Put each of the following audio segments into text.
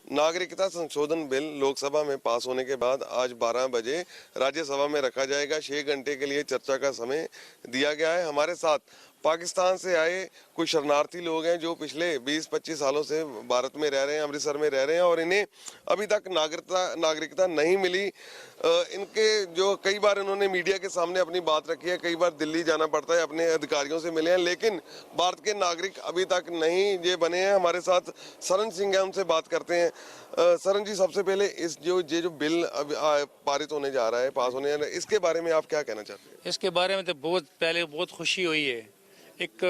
नागरिकता संशोधन बिल लोकसभा में पास होने के बाद आज 12 बजे राज्यसभा में रखा जाएगा। 6 घंटे के लिए चर्चा का समय दिया गया है। हमारे साथ पाकिस्तान से आए कुछ शरणार्थी लोग हैं जो पिछले 20-25 सालों से भारत में रह रहे हैं, अमृतसर में रह रहे हैं और इन्हें अभी तक नागरिकता नहीं मिली। इनके जो कई बार इन्होंने मीडिया के सामने अपनी बात रखी है, कई बार दिल्ली जाना पड़ता है, अपने अधिकारियों से मिले हैं, लेकिन भारत के नागरिक अभी तक नहीं ये बने हैं। हमारे साथ सरन सिंह है, उनसे बात करते हैं। सरन जी, सबसे पहले इस जो बिल अब पारित होने जा रहा है, पास होने जा रहा है, इसके बारे में आप क्या कहना चाहते हैं? इसके बारे में तो बहुत खुशी हुई है। एक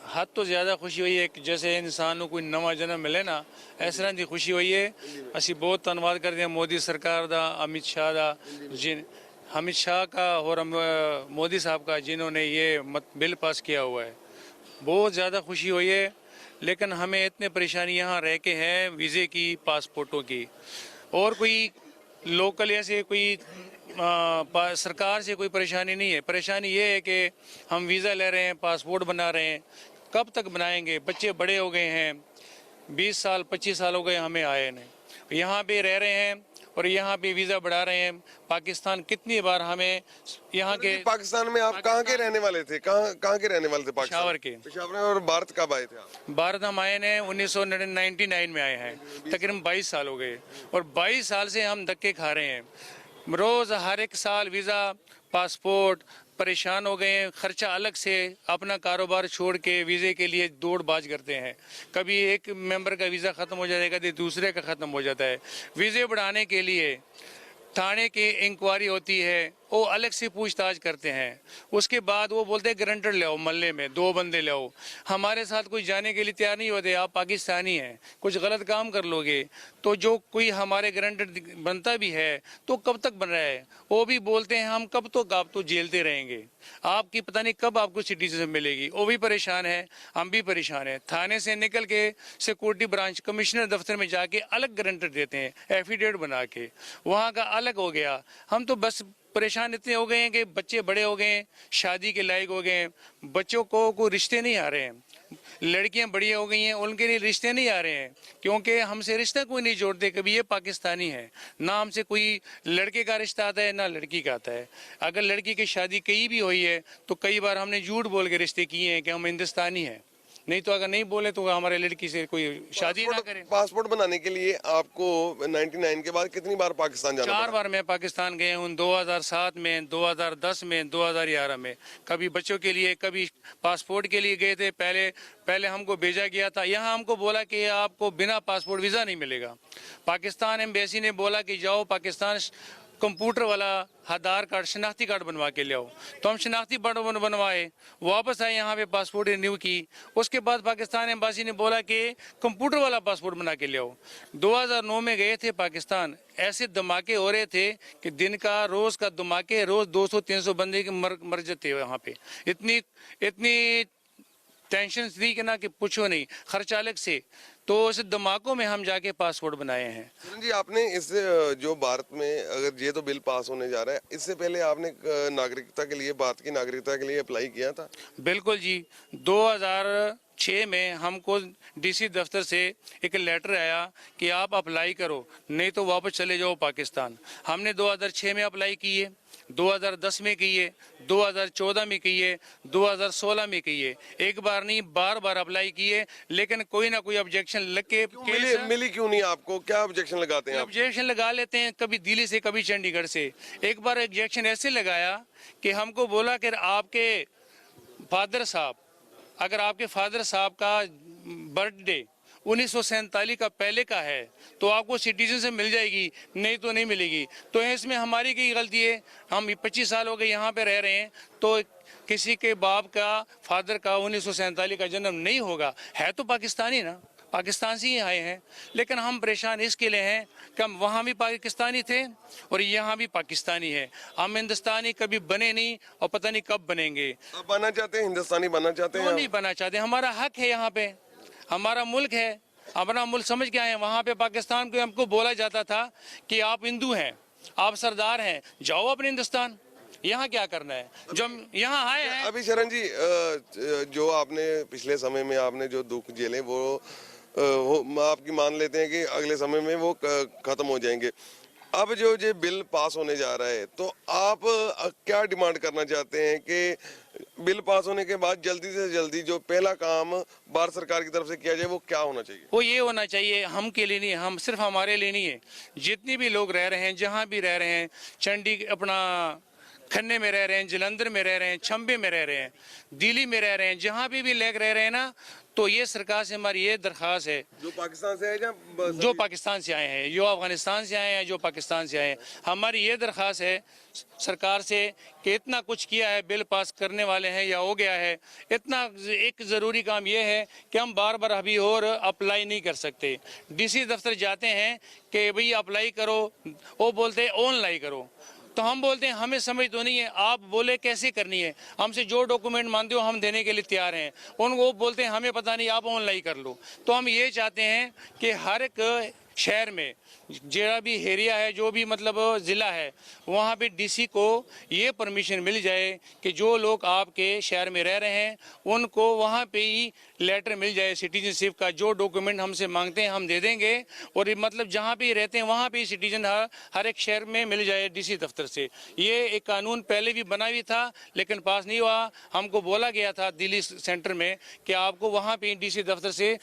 हद तो ज़्यादा खुशी हुई है कि जैसे इंसान को कोई नवा जन्म मिले ना, इस तरह की खुशी हुई है। असी बहुत धन्यवाद करते हैं मोदी सरकार दा, अमित शाह दा, अमित शाह का और मोदी साहब का, जिन्होंने ये बिल पास किया हुआ है। बहुत ज़्यादा खुशी हुई है। लेकिन हमें इतने परेशानी यहाँ रह के हैं वीज़े की, पासपोर्टों की, और कोई लोकल ऐसे कोई सरकार से कोई परेशानी नहीं है। परेशानी ये है कि हम वीज़ा ले रहे हैं, पासपोर्ट बना रहे हैं, कब तक बनाएंगे? बच्चे बड़े हो गए हैं, 20 साल 25 साल हो गए हमें आए नहीं। यहाँ पे रह रहे हैं और यहाँ पे वीज़ा बढ़ा रहे हैं। पाकिस्तान कितनी बार हमें यहाँ के, पाकिस्तान में आप कहाँ के रहने वाले थे? कहाँ के रहने वाले थे? पेशावर के। पेशावर। और भारत कब आए थे आप? भारत हम आए हैं 1999 में आए हैं, तकरीबन 22 साल हो गए और 22 साल से हम धक्के खा रहे हैं। रोज़ हर एक साल वीज़ा, पासपोर्ट, परेशान हो गए हैं। खर्चा अलग से, अपना कारोबार छोड़ के वीज़े के लिए दौड़ बाज करते हैं। कभी एक मेंबर का वीज़ा ख़त्म हो जाएगा तो दूसरे का ख़त्म हो जाता है। वीज़े बढ़ाने के लिए थाने की इंक्वायरी होती है, वो अलग से पूछताछ करते हैं। उसके बाद वो बोलते हैं गारंटर ले आओ, मोहल्ले में 2 बंदे ले आओ। हमारे साथ कोई जाने के लिए तैयार नहीं होते। आप पाकिस्तानी हैं, कुछ गलत काम कर लोगे तो जो कोई हमारे गारंटर बनता भी है तो कब तक बन रहा है? वो भी बोलते हैं हम कब तक आप तो जेलते रहेंगे, आपकी पता नहीं कब आपको सिटीजनशिप मिलेगी। वो भी परेशान है, हम भी परेशान है। थाने से निकल के सिक्योरिटी ब्रांच, कमिश्नर दफ्तर में जाके अलग गारंटर देते हैं, एफिडेविट बना के, वहाँ का अलग हो गया। हम तो बस परेशान इतने हो गए हैं कि बच्चे बड़े हो गए हैं, शादी के लायक हो गए हैं, बच्चों को कोई रिश्ते नहीं आ रहे हैं। लड़कियां बड़ी हो गई हैं, उनके लिए रिश्ते नहीं आ रहे हैं क्योंकि हमसे रिश्ता कोई नहीं जोड़ते। कभी ये पाकिस्तानी है ना, हमसे कोई लड़के का रिश्ता आता है ना लड़की का आता है। अगर लड़की की शादी कहीं भी हुई है तो कई बार हमने झूठ बोल के रिश्ते किए हैं कि हम हिंदुस्तानी हैं, नहीं तो अगर नहीं बोले तो हमारे लड़की से कोई शादी ना करे। पासपोर्ट बनाने के लिए आपको 99 के बाद कितनी बार पाकिस्तान जाना 4 बार मैं पाकिस्तान गए हूँ। 2007 में, 2010 में, 2011 में। कभी बच्चों के लिए, कभी पासपोर्ट के लिए गए थे। पहले हमको भेजा गया था, यहाँ हमको बोला कि आपको बिना पासपोर्ट वीज़ा नहीं मिलेगा। पाकिस्तान एम्बेसी ने बोला कि जाओ पाकिस्तान कंप्यूटर वाला आधार कार्ड, शनाख्ती कार्ड बनवा के ले आओ। तो हम शनाख्ती कार्ड बनवाए, वापस आए, यहाँ पे पासपोर्ट रिन्यू की। उसके बाद पाकिस्तान एम्बेसी ने बोला कि कंप्यूटर वाला पासपोर्ट बना के ले आओ। 2009 में गए थे पाकिस्तान, ऐसे धमाके हो रहे थे कि दिन का, रोज़ का धमाके, रोज़ 200-300 बंदे के मर जाते वहाँ पे। इतनी टेंशन थी कि ना कि पूछो नहीं, खर्चा अलग से। तो इस धमाकों में हम जाके पासपोर्ट बनाए हैं। जी, आपने इस जो भारत में अगर ये तो बिल पास होने जा रहा है, इससे पहले आपने नागरिकता के लिए, भारत की नागरिकता के लिए अप्लाई किया था? बिल्कुल जी। 2006 में हमको डीसी दफ्तर से एक लेटर आया कि आप अप्लाई करो, नहीं तो वापस चले जाओ पाकिस्तान। हमने 2006 में अप्लाई किए, 2010 में किए, 2014 में किए, 2016 में किए। एक बार नहीं, बार बार अप्लाई किए, लेकिन कोई ना कोई ऑब्जेक्शन लग के मिली क्यों नहीं आपको? क्या ऑब्जेक्शन लगाते हैं आप? ऑब्जेक्शन लगा लेते हैं, कभी दिल्ली से, कभी चंडीगढ़ से। एक बार ऑब्जेक्शन ऐसे लगाया कि हमको बोला कि आपके फादर साहब, अगर आपके फादर साहब का बर्थडे 1947 का पहले का है तो आपको सिटीजनशिप मिल जाएगी, नहीं तो नहीं मिलेगी। तो इसमें हमारी की गलती है? हम 25 साल हो गए यहाँ पे रह रहे हैं, तो किसी के बाप का, फादर का 1947 का जन्म नहीं होगा, है तो पाकिस्तानी ना, पाकिस्तान से ही आए हैं। लेकिन हम परेशान इसके लिए हैं कि हम वहाँ भी पाकिस्तानी थे और यहाँ भी पाकिस्तानी है। हम हिंदुस्तानी कभी बने नहीं और पता नहीं कब बनेंगे। आप बनना चाहते हैं, हिंदुस्तानी बनना चाहते हैं? नहीं बनना चाहते, हमारा हक है, यहाँ पे हमारा मुल्क है, अपना मुल्क समझ के आए हैं। वहाँ पे पाकिस्तान को हमको बोला जाता था कि आप हिंदू हैं, आप सरदार हैं, जाओ अपने हिंदुस्तान, यहाँ क्या करना है? जो यहाँ आए हैं। अभी शरण जी, जो आपने पिछले समय में आपने जो दुख झेले, वो आपकी मान लेते हैं कि अगले समय में वो खत्म हो जाएंगे। अब जो ये बिल पास होने जा रहा है, तो आप क्या डिमांड करना चाहते हैं कि बिल पास होने के बाद जल्दी से जल्दी जो पहला काम भारत सरकार की तरफ से किया जाए वो क्या होना चाहिए? वो ये होना चाहिए, हम के लिए नहीं, हम सिर्फ हमारे लिए नहीं है, जितनी भी लोग रह रहे हैं, जहाँ भी रह रहे हैं, चंडी अपना खन्ने में रह रहे हैं, जलंधर में रह रहे हैं, चंबे में रह रहे हैं, दिल्ली में रह रहे हैं, जहाँ भी लोग रह रहे हैं ना, तो ये सरकार से हमारी ये दरख्वास्त है, जो पाकिस्तान से है या जो पाकिस्तान से आए हैं, जो अफगानिस्तान से आए हैं, जो पाकिस्तान से आए हैं, हमारी ये दरख्वास्त है सरकार से कि इतना कुछ किया है, बिल पास करने वाले हैं या हो गया है, इतना एक ज़रूरी काम ये है कि हम बार बार अभी और अप्लाई नहीं कर सकते। डीसी दफ्तर जाते हैं कि भाई अप्लाई करो, वो बोलते हैं ऑनलाइन करो, तो हम बोलते हैं हमें समझ तो नहीं है, आप बोले कैसे करनी है, हमसे जो डॉक्यूमेंट मांगते हो हम देने के लिए तैयार हैं, उनको बोलते हैं हमें पता नहीं, आप ऑनलाइन कर लो। तो हम ये चाहते हैं कि हर एक शहर में जरा भी एरिया है, जो भी मतलब ज़िला है, वहाँ पे डीसी को ये परमिशन मिल जाए कि जो लोग आपके शहर में रह रहे हैं उनको वहाँ पे ही लेटर मिल जाए सिटीजनशिप का, जो डॉक्यूमेंट हमसे मांगते हैं हम दे देंगे, और ये मतलब जहाँ पे रहते हैं वहाँ पे ही सिटीजन हर एक शहर में मिल जाए डीसी दफ्तर से। ये एक कानून पहले भी बना भी था लेकिन पास नहीं हुआ, हमको बोला गया था दिल्ली सेंटर में कि आपको वहाँ पे डीसी दफ्तर से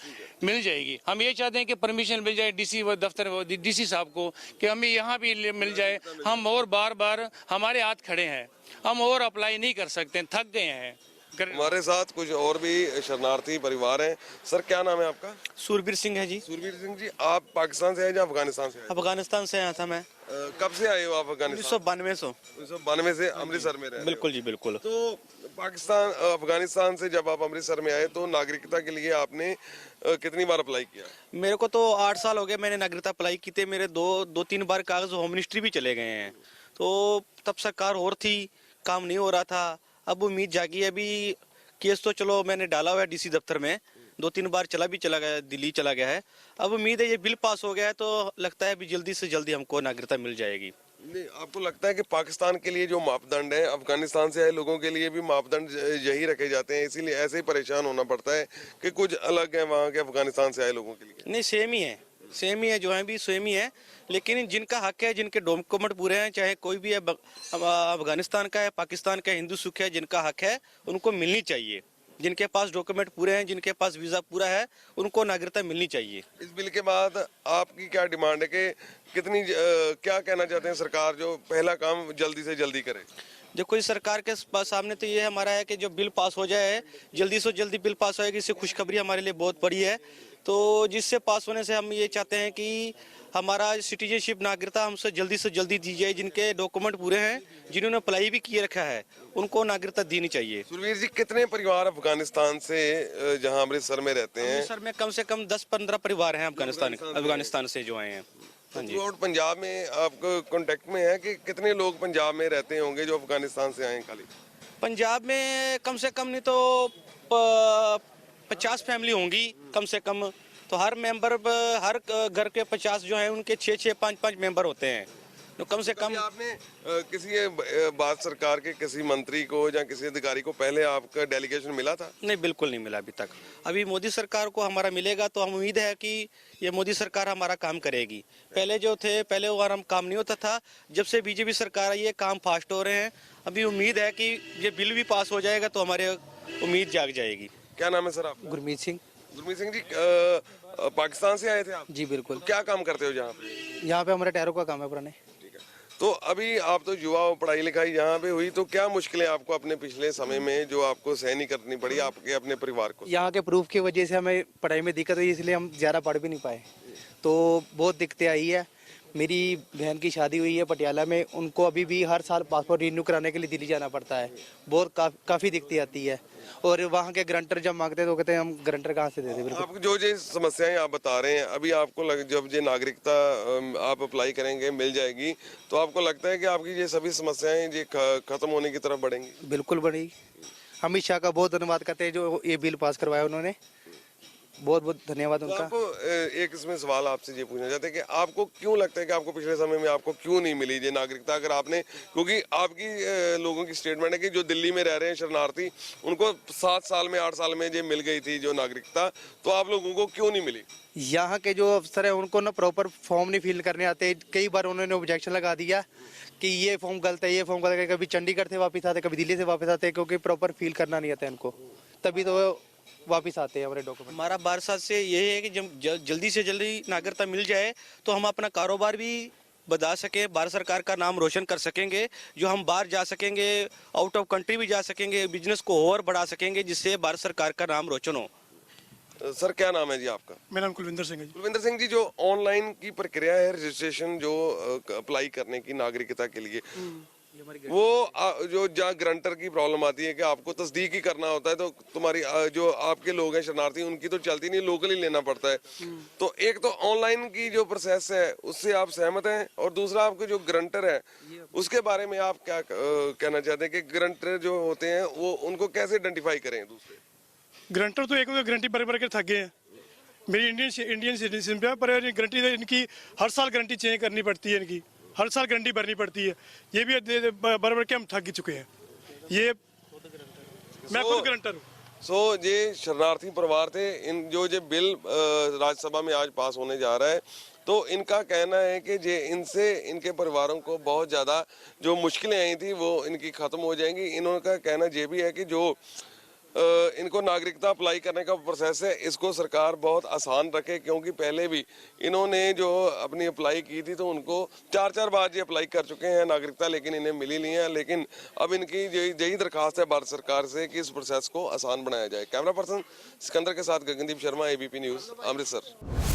मिल जाएगी। हम ये चाहते हैं कि परमिशन मिल जाए डीसी दफ्तर डीसी साहब को कि हमें यहाँ भी मिल जाए, हम और बार बार हमारे हाथ खड़े हैं, हम और अप्लाई नहीं कर सकते, थक गए हैं। हमारे साथ कुछ और भी शरणार्थी परिवार हैं। सर क्या नाम है आपका? सूरबीर सिंह है जी। सूरबीर सिंह जी, आप पाकिस्तान से हैं या अफगानिस्तान से हैं? अफगानिस्तान से आया था मैं। कब से आए हो आप अफगानिस्तान? 1992 से अमृतसर में रह रहे हो? बिल्कुल जी बिल्कुल। तो पाकिस्तान अफगानिस्तान से जब आप अमृतसर में आए तो नागरिकता के लिए आपने कितनी बार अप्लाई किया? मेरे को तो 8 साल हो गए मैंने नागरिकता अप्लाई की थी, मेरे दो तीन बार कागज होम मिनिस्ट्री भी चले गए हैं। तो तब सरकार और थी, काम नहीं हो रहा था। अब उम्मीद जागी, अभी केस तो चलो मैंने डाला हुआ है डीसी दफ्तर में, 2-3 बार चला गया, दिल्ली चला गया है। अब उम्मीद है ये बिल पास हो गया है तो लगता है अभी जल्दी से जल्दी हमको नागरिकता मिल जाएगी। नहीं, आपको लगता है कि पाकिस्तान के लिए जो मापदंड है अफगानिस्तान से आए लोगों के लिए भी मापदंड यही रखे जाते हैं, इसीलिए ऐसे ही परेशान होना पड़ता है कि कुछ अलग है वहाँ के अफगानिस्तान से आए लोगों के लिए? नहीं, सेम ही है, जो है भी सेम ही है, लेकिन जिनका हक है, जिनके डॉक्यूमेंट पूरे हैं, चाहे कोई भी है, अफगानिस्तान का है, पाकिस्तान का, हिंदू सिख है, जिनका हक है उनको मिलनी चाहिए। जिनके पास डॉक्यूमेंट पूरे हैं, जिनके पास वीज़ा पूरा है, उनको नागरिकता मिलनी चाहिए। इस बिल के बाद आपकी क्या डिमांड है कि कितनी क्या कहना चाहते हैं सरकार जो पहला काम जल्दी से जल्दी करे? जो कोई सरकार के सामने तो ये हमारा है कि जो बिल पास हो जाए, जल्दी से जल्दी बिल पास होएगी, इससे खुशखबरी हमारे लिए बहुत बड़ी है। तो जिससे पास होने से हम ये चाहते हैं कि हमारा सिटीजनशिप नागरिकता हमसे जल्दी से जल्दी दी जाए। जिनके डॉक्यूमेंट पूरे हैं, जिन्होंने अप्लाई भी किए रखा है, उनको नागरिकता देनी चाहिए। सुरवीर जी, कितने परिवार अफगानिस्तान से जहां अमृतसर में रहते हैं? अमृतसर में कम से कम 10-15 परिवार हैं अफगानिस्तान से जो आए हैं। हाँ जी। और पंजाब में आपको कांटेक्ट में है कि कितने लोग पंजाब में रहते होंगे जो अफगानिस्तान से आए हैं? खाली पंजाब में कम से कम नहीं तो 50 फैमिली होंगी कम से कम। तो हर घर के 50 जो हैं उनके 6-6, 5-5 मेंबर होते हैं, तो कम से कम। आपने किसी भारत सरकार के किसी मंत्री को या किसी अधिकारी को पहले आपका डेलीगेशन मिला था? नहीं, बिल्कुल नहीं मिला अभी तक। अभी मोदी सरकार को हमारा मिलेगा तो हम उम्मीद है कि ये मोदी सरकार हमारा काम करेगी। पहले जो थे, पहले वो हम काम नहीं होता था, जब से बीजेपी सरकार आई है काम फास्ट हो रहे हैं। अभी उम्मीद है कि ये बिल भी पास हो जाएगा तो हमारे उम्मीद जाग जाएगी। क्या नाम है सर आपका? गुरमीत सिंह। गुरमीत सिंह जी, पाकिस्तान से आए थे आप? जी बिल्कुल। क्या काम करते हो जहाँ पे? यहाँ पे हमारे टायरों का काम है पुराने। ठीक है, तो अभी आप तो युवा हो, पढ़ाई लिखाई यहाँ पे हुई, तो क्या मुश्किलें आपको अपने पिछले समय में जो आपको सहनी करनी पड़ी आपके अपने परिवार को? यहाँ के प्रूफ की वजह से हमें पढ़ाई में दिक्कत हुई, इसलिए हम ज़्यादा पढ़ भी नहीं पाए, तो बहुत दिक्कतें आई है। मेरी बहन की शादी हुई है पटियाला में, उनको अभी भी हर साल पासपोर्ट रिन्यू कराने के लिए दिल्ली जाना पड़ता है। बहुत काफ़ी दिक्कतें आती है, और वहाँ के गारंटर जब मांगते हैं तो कहते हैं हम गारंटर कहाँ से दे दें। बिल्कुल। आपको जो समस्याएं आप बता रहे हैं, अभी आपको जब ये नागरिकता आप अप्लाई करेंगे मिल जाएगी, तो आपको लगता है कि आपकी ये सभी समस्याएं ये खत्म होने की तरफ बढ़ेंगी? बिल्कुल बढ़ेगी। अमित शाह का बहुत धन्यवाद करते हैं जो ये बिल पास करवाया उन्होंने। बहुत बहुत धन्यवाद तो उनका। आपको एक इसमें सवाल आपसे ये पूछना चाहते हैं कि आपको क्यों लगता है कि आपको पिछले समय में आपको क्यों नहीं मिली ये नागरिकता? अगर आपने, क्योंकि आपकी लोगों की स्टेटमेंट है कि जो दिल्ली में रह रहे हैं शरणार्थी, उनको 7 साल में 8 साल में ये मिल गई थी जो नागरिकता, तो आप लोगों को क्यों नहीं मिली? यहाँ के जो अफसर है उनको ना प्रॉपर फॉर्म नहीं फिल करने आते। कई बार उन्होंने ऑब्जेक्शन लगा दिया कि ये फॉर्म गलत है, ये फॉर्म गलत है। कभी चंडीगढ़ से वापस आते, कभी दिल्ली से वापस आते, क्योंकि प्रॉपर फिल करना नहीं आता है उनको, तभी तो वो वापस आते हैं हमारे डॉक्यूमेंट। हमारा 12 साल से यही है कि जब जल्दी से जल्दी नागरिकता मिल जाए तो हम अपना कारोबार भी बढ़ा सकें, भारत सरकार का नाम रोशन कर सकेंगे, जो हम बाहर जा सकेंगे, आउट ऑफ कंट्री भी जा सकेंगे, बिजनेस को और बढ़ा सकेंगे, जिससे भारत सरकार का नाम रोशन हो। सर क्या नाम है जी आपका? मेरा नाम कुलविंदर सिंह है जी। कुलविंदर सिंह जी, जो ऑनलाइन की प्रक्रिया है रजिस्ट्रेशन जो अप्लाई करने की नागरिकता के लिए, वो जो जहाँ ग्रंटर की प्रॉब्लम आती है कि आपको तस्दीक ही करना होता है, तो तुम्हारी जो आपके लोग हैं शरणार्थी, उनकी तो चलती नहीं, लोकल ही लेना पड़ता है। तो एक तो ऑनलाइन की जो प्रोसेस है उससे आप सहमत हैं, और दूसरा आपके जो ग्रंटर है उसके बारे में आप क्या कहना चाहते हैं कि ग्रंटर जो होते हैं वो उनको कैसे आइडेंटिफाई करें दूसरे? ग्रंटर तो एक गारंटी भर भर के थक गए हैं। मेरी इंडियन सिटीजन पे है, पर गारंटी इनकी हर साल गारंटी चेंज करनी पड़ती है, इनकी हर साल गारंटी भरनी पड़ती है। ये भी भर भर के हम थक चुके हैं। ये मैं खुद गारंटर हूँ। सो ये शरणार्थी परिवार थे, इन जो ये बिल राज्यसभा में आज पास होने जा रहा है, तो इनका कहना है कि जे इनसे इनके परिवारों को बहुत ज़्यादा जो मुश्किलें आई थी वो इनकी ख़त्म हो जाएंगी। इनका कहना ये भी है कि जो इनको नागरिकता अप्लाई करने का प्रोसेस है इसको सरकार बहुत आसान रखे, क्योंकि पहले भी इन्होंने जो अपनी अप्लाई की थी तो उनको 4 बार ये अप्लाई कर चुके हैं नागरिकता, लेकिन इन्हें मिली नहीं है। लेकिन अब इनकी यही दरखास्त है भारत सरकार से कि इस प्रोसेस को आसान बनाया जाए। कैमरा पर्सन सिकंदर के साथ गगनदीप शर्मा, ABP न्यूज़, अमृतसर।